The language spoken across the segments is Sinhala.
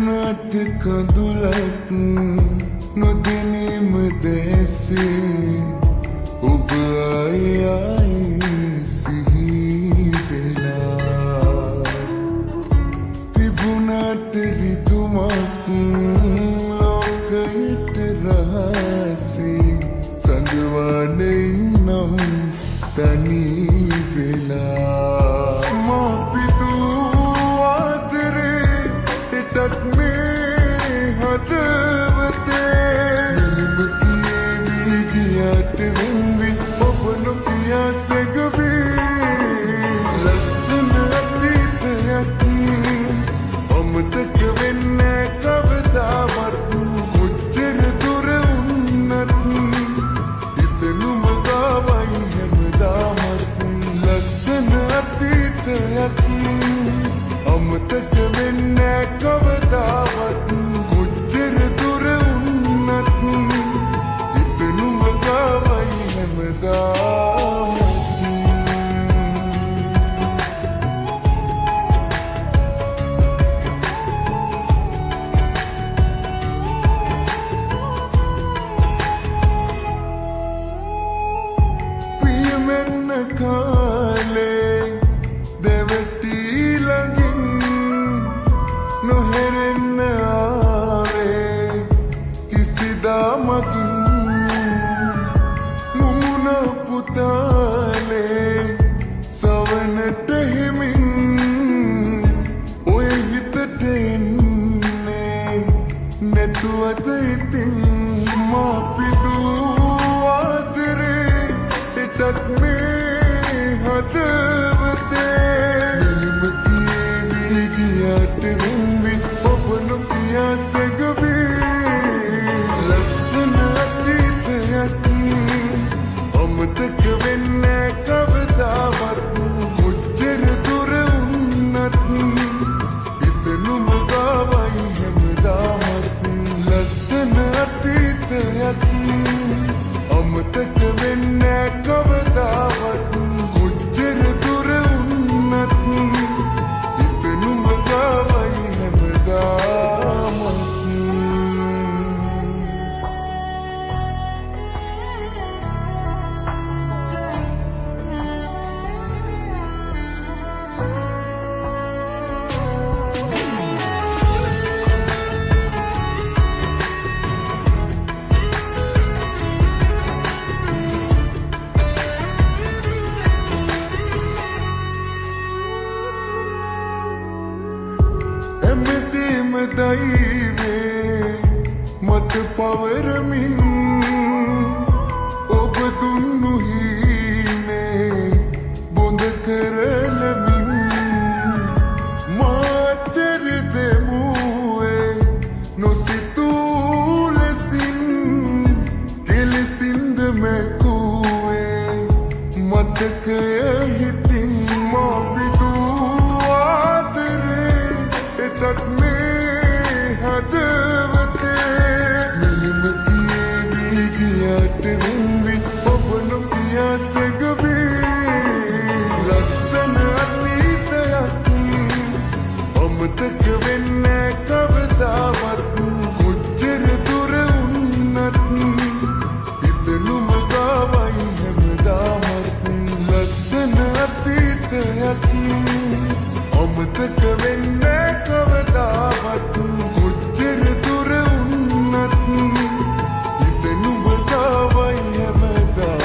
තිබුණට කඳුලක් නොදැනීම දැසේ ඔබ ආයි සිහි වෙලා තිබුණට රිදුමක් ලෝකයට රහසේ සඳවානේ නම් තනි වෙලා මාපිතු ආදරේ එටත් මේ හදවතේ නිමතියේ විගියට වෙන්වි ඔබ නොකියා සැගවී ලස්සන අතීතයක් අමතක වෙන්නේ කවදාවත් කොච්චර දුර වුණත් හිතනුම ගාවයි හැමදාමත් ලස්සන අතීතයක් අමතක වෙන්නේ කවදාවත් කොච්චර දුර වුණත් හිතනුම ගාවයි හැමදාමත් පියමෙන්න කාලේ දෙවටි ළඟින් නොහෙරෙන්න ආවේ කිසිදා මගින් මුමුණ පුතාලේ සවනට හිමින් ඔය හිතට එන්නේ නැතුවද ඉතින් මාපිතු ආදරේ එටත් මේ හදවතේ නිමතියේ විගියට වෙන්වි ඔබ නොකියා සැගවී ලස්සන අතීතයක් අමතක වෙන්නේ කවදාවත් කොච්චර දුර වුණත් හිතනුම ගාවයි හැමදාමත් ලස්සන අතීතයක් අමතක වෙන්නේ කවදාවත් කොච්චර දුර වුණත් හිතනුම ගාවයි හැමදාමත් එමෙතිම දෛවේ මත පවරමින් ඔබ දුන්නු හීනේ බොඳ කරලමින් මාතර දෙමුවේ නොසිතූ ලෙසින් කෙලෙසින්ද මැකුවේ මතකය හිතින් මාපිතු එටත් මේ හදවතේ නිමතියේ විගියට වෙන්වි ඔබ නොකියා සැගවී ලස්සන අතීතයක් අමතක වෙන්නේ කවදාවත් කොච්චර දුර වුණත් හිතනුම ගාවයි හැමදාමත් ලස්සන අතීතයක් අමතක වෙන්නේ කවදාවත් කොච්චර දුර වුණත් හිතනුම ගාවයි හැමදාමත්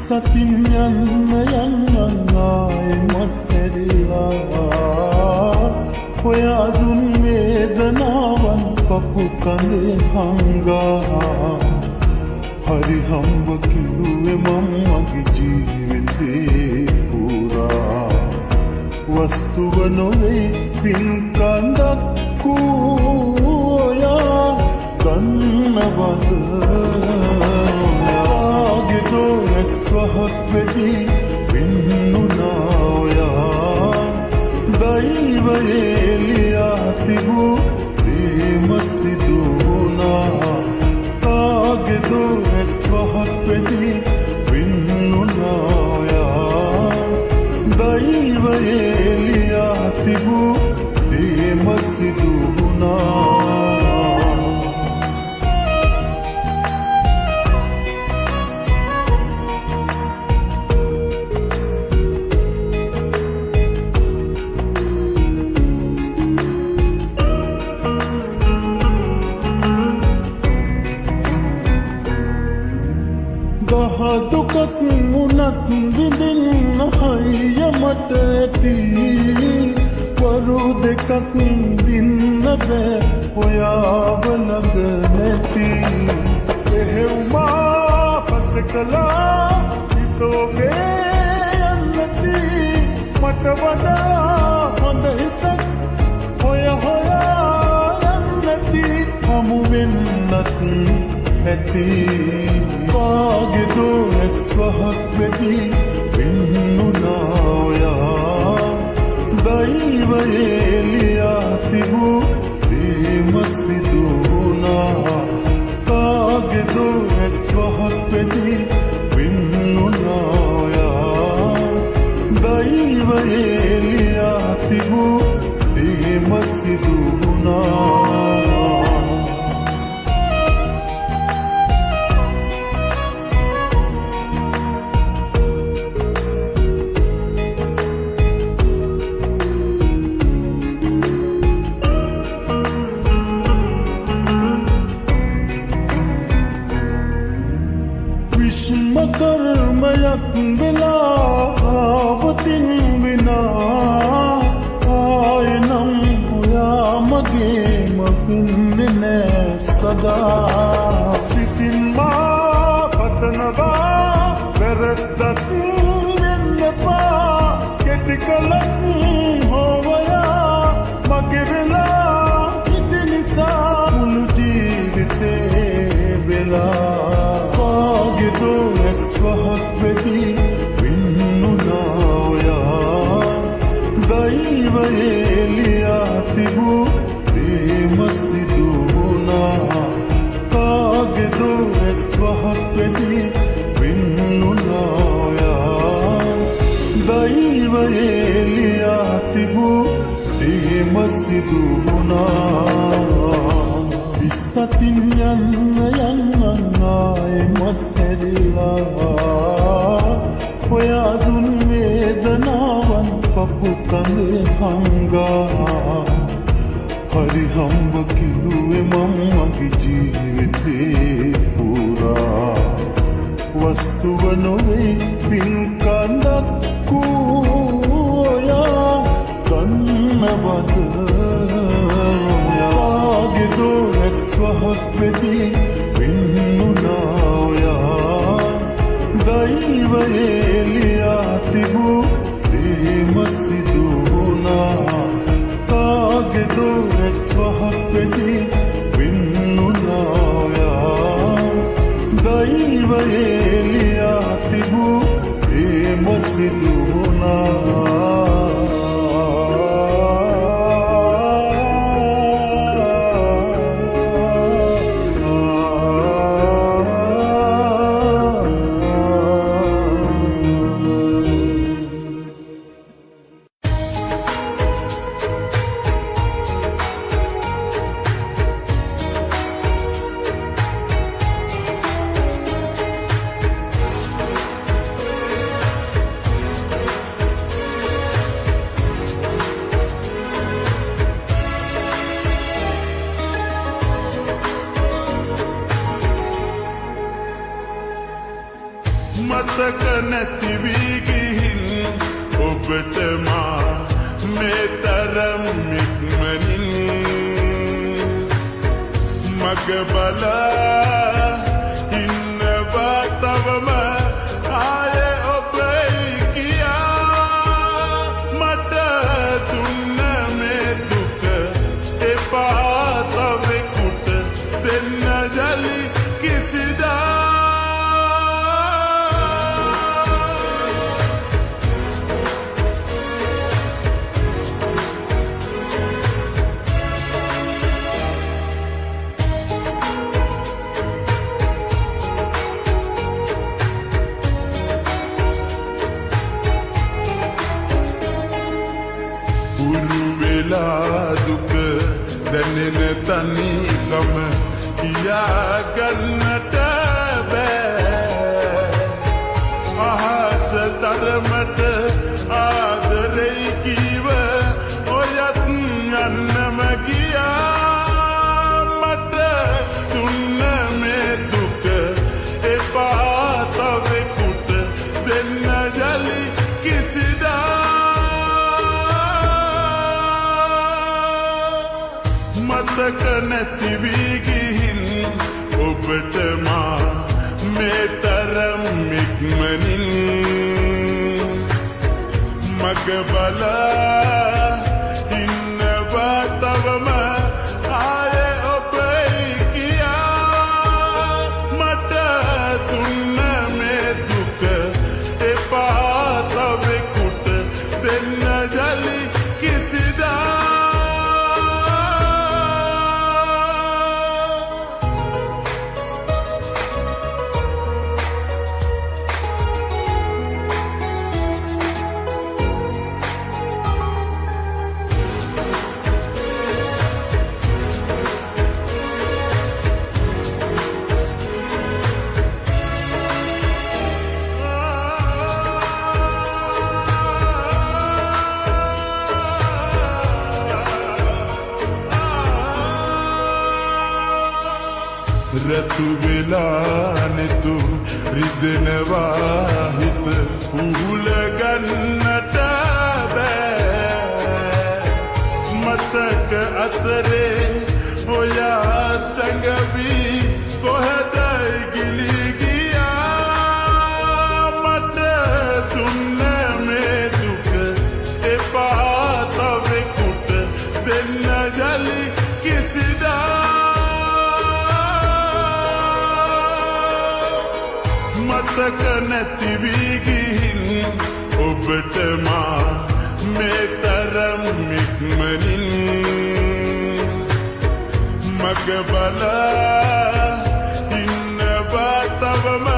සතින් යන්න ආයෙ මත්හැරිලා හොයා දුන් වේදනාවන් පපු කඳේ හංගා හරි හම්බ කිව්වේ මම මගේ ජීවිතේ පුරා වස්තුව නොවේ පින් කඳක් කෝයා ගන්නවද වෙදී පින්නුනායා දෛවයේ ලියා තිබූ දේම සිදු වුණා කාගේදෝ ඇස්වහක් වෙදී පින්නුනායා දෛවයේ ලියා තිබූ දේම සිදු වුණා දුකක් මුණක් විඳින්න හයිය මට ඇති වරු දෙකක් දින්න බෑ ඔයාව ළඟ නැති එහෙව්මා පසකලා හිතෝගේ යන්නති මට වඩා හොඳ හිතක් හොය හොයා යන්නති හමු වෙන්නත් ඇති කාගේදෝ ඇස්වහක් වෙදී පින්නුනායා දෛවයේ ලියා තිබූ දේම සිදු වුණා කාගේදෝ ඇස්වහක් වෙදී පින්නුනායා දෛවයේ ලියා තිබූ දේම සිදු වුණා कर्मයක් වෙලාවතින් විනා ආයනම් ඔයා මගේම පින්නේ නෑ සදා සිතින් මා පතනවා වැරද්දක් වෙන්නපා කෙටි කලක් හොවයා මගේ වෙලා හිටි නිසා මුළු ජීවිතේ වෙලා කාගේදෝ ඇස්වහක් වෙදී පින්නුනායා දෛවයේ ලියා තිබූ දේම සිදු වුණා කාගේදෝ ඇස්වහක් වෙදී පින්නුනායා දෛවයේ ලියා තිබූ දේම සිදු වුණා ඉස්සතින් යන්න ආයෙමත් හැරිලා ඔයා දුන් වේදනාවන් පපු කඳේ හංගා හරි හම්බ කිව්වේ මම මගේ ජීවිතේ පුරා වස්තුව නොවේ පින් කඳක් ඔයා කන්නවද කාගේදෝ ඇස්වහක් වෙදී පින්නුනායා දෛවයේ ලියා තිබූ දේම සිදු වුණා කාගේදෝ ඇස්වහක් වෙදී පින්නුනායා දෛවයේ ලියා තිබූ දේම සිදු වුණා මතක නැති වී ගිහින් ඔබට මා මේ තරම් ඉක්මනින් මග බලා ඉන්නවා තවම ආයේ ඔබයි කියා මට දුන්න මේ දුක එපා තවෙකුට දෙන්න ජලි කිසිදා කියාගන්නට බෑ අහස තරමට ආදරෙයි කීව ඔයත් යන්නම ගියා මට දුන්න මේ දුක එපා තවෙකුට දෙන්න ජලි කිසිදා මතක නැති වී ගිහින් ඔබට මා මේ තරම් ඉක්මනින් මග බලා ඉන්නවා තවම ආයේ ඔබයි කියා මට දුන්න මේ දුක එපා තවෙකුට දෙන්න ජලි කිසිදා රතු වෙලා නෙතු රිදෙනවා හිත උහුල ගන්නට බෑ මතක අතරේ ඔයා සැඟවි කොහෙදයි ගිලි ගියා මට දුන්න මේ දුක එපා තවෙකුට දෙන්න ජලි කිසිදා මතක නැති වී ගිහින් ඔබට මා මේ තරම් ඉක්මනින් මග බලා ඉන්නවා තවම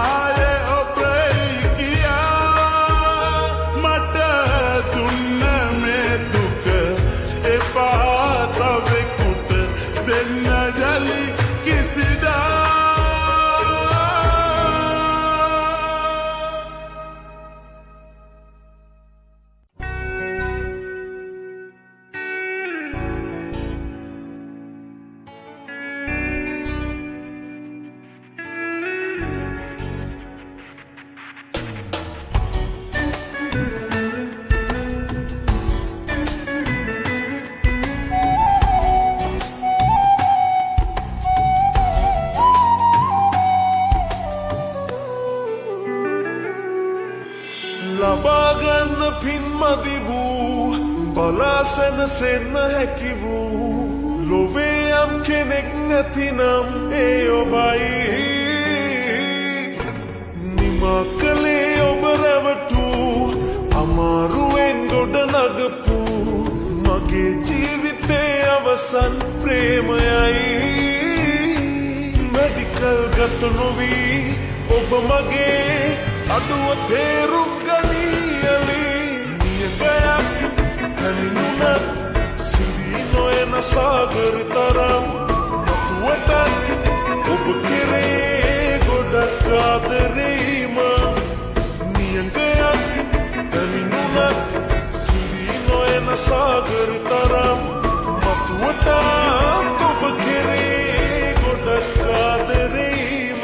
ආයේ ඔබයි කියා මට දුන්න මේ දුක එපා තවෙකුට දෙන්න ජලි කිසිදා ලබාගන්න පින්මදි වූ බලා සැනසෙන්න හැකි වූ ලොවේ යම් කෙනෙක් නැතිනම් ඒ ඔබයි නිමා කළේ ඔබ රැවටූ අමාරුවෙන් ගොඩ නගපු මගේ ජීවිතේ අවසන් ප්‍රේමයයි මෙඩිකල් ගත නොවී ඔබ මගේ අඩුව තේරුම් ගනීයලි නියගයක් හැනිනුනත් සිරී නොයන සාගර තරම් මතුවටත් ඔබ කෙරේ ගොඩක් ආදරේම නියගයක් හැනිනුනත් සිරී නොයන සාගර තරම් මතුවටත් ඔබ කෙරේ ගොඩක් ආදරේම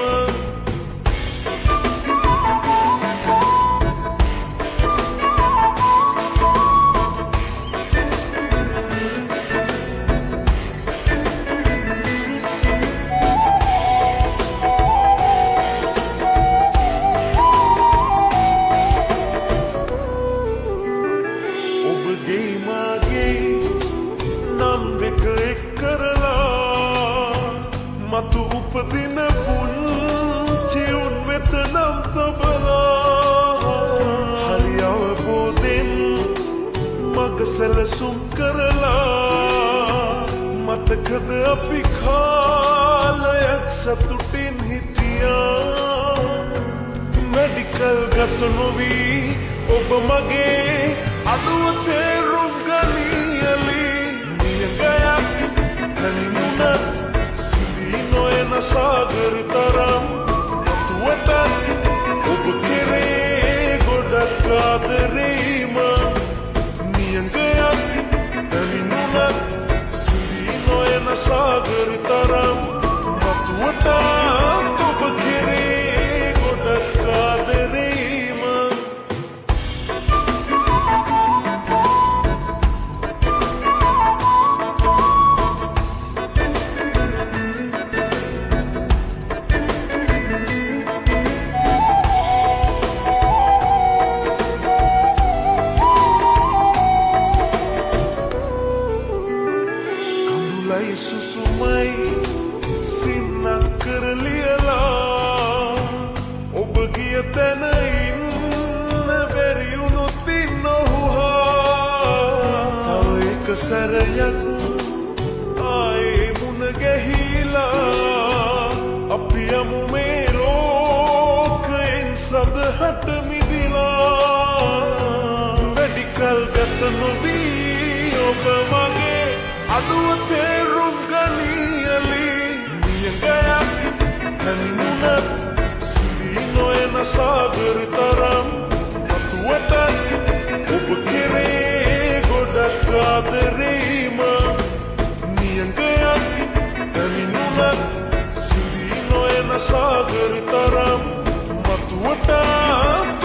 මතු උපදින පුංචි උන් වෙත නම් තබලා හරි අවබෝධෙන් මග සැලසුම් කරලා මතකද අපි කාලයක් සතුටින් හිටියා මෙඩිකල් ගත නොවී ඔබ මගේ අඩුව තේරුම් ගනීයලි නියගයක් හැනිනුනත් සැරයක් ආයේ මුණ ගැහිලා අපි යමු මේ ලෝකයෙන් සදහට මිදිලා වැඩි කල් ගත නොවී ඔබ මගේ අඩුව තේරුම් ගනියලි නියඟයක් හැන්නුනත් සිරි නොයන සාගර තරම් අතුවට ඔබ කෙරේ ගොඩක් ආදරේම නියඟයක් හැන්නුනත් සිරි නොයන සාගර තරම් මතුවට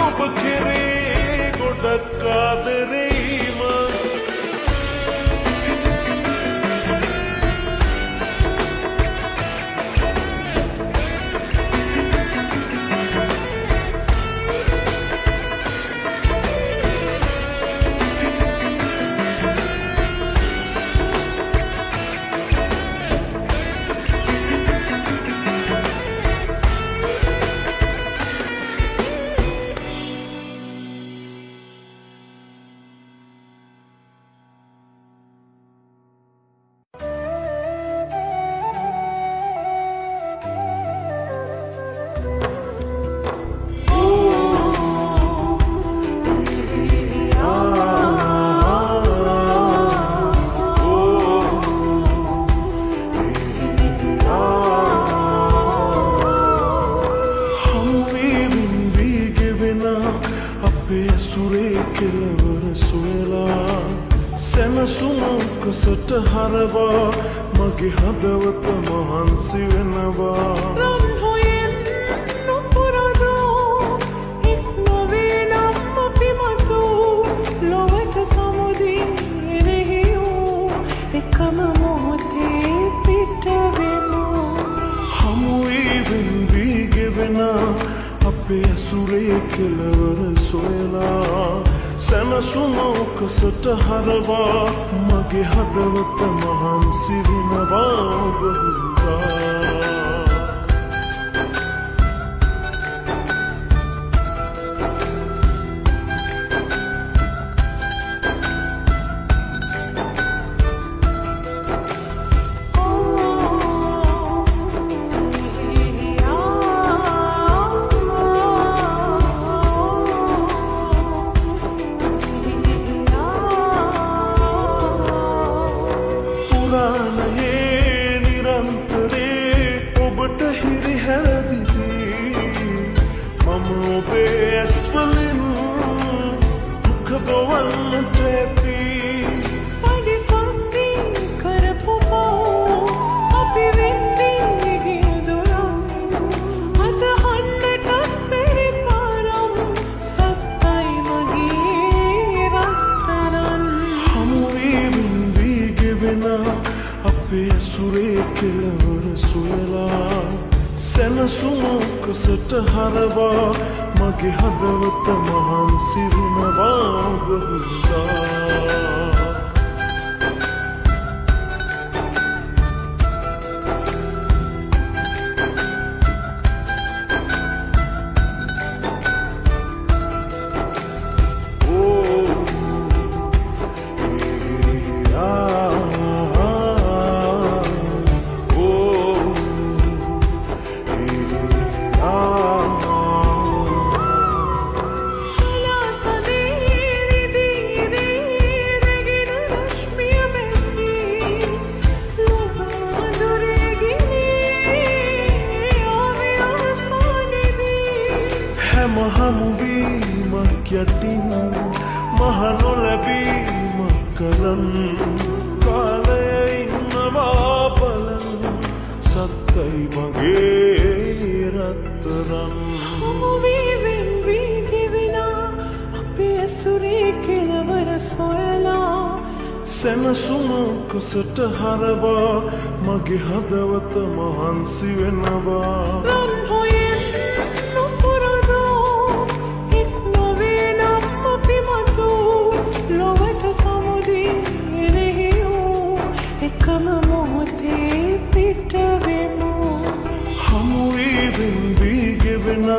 ඔබ කෙරේ ගොඩක් ආදරේම සට හරවා මගේ හදවත මහන්සි වෙනවා රන්හොයෙන් නොපුරදෝ එක් නොවේ නම් අපි මතු ලොවට සමුදින් එරෙහිවූ එකම මොහොතේ පිටවෙමු හමුවී වෙන්වී ගෙවෙන අපේ ඇසුරේ කෙලවර සොයලා සැනසුම උකසට හරවා මගේ හදවත මහන්සි වෙනවා බහින්දා සැනසුමකසට හරවා මගේ හදවත මහන්සි වෙනවා බහින්දා හමුවීමක් යටින් මහ නොලැබීමක් කරන් කාලය ඉන්නවා බලන් සත්තයි මගේ රත්තරන් හමුවී වෙන්වී ගෙවෙන අපේ ඇසුරේ කෙලවර සොයලා සැනසුම උකසට හරවා මගේ හදවත මහන්සි වෙනවා රන්හොයෙන් නොපුරදෝ එක් නොවේ නම් අපි මතු ලොවට සමුදින් එරෙහිවූ එකම මොහොතේ පිටවෙමු හමුවී වෙන්වී ගෙවෙන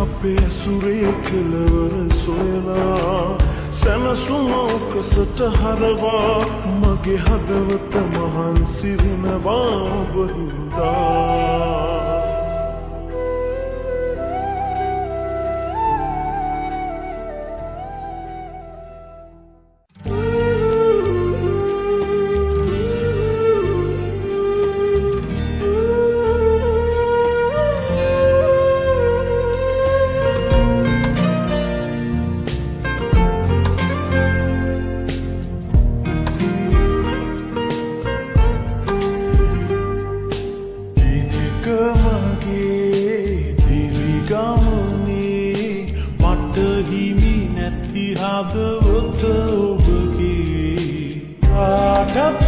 අපේ ඇසුරේ කෙලවර සොයලා සැනසුම ඔකසට හරවා මගේ හදවත මහන්සි වෙනවා ඔබ හින්දා හදවත ඔබගේ කාටත්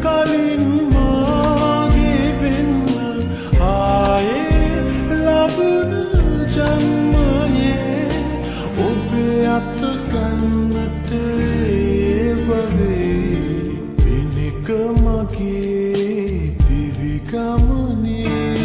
කලින් මාගේ වෙන්න ආයේ ලබන ජන්මයේ ඔබේ අත ගන්නට වගේ දිනක මගේ දිවි ගමනේ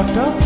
Stop.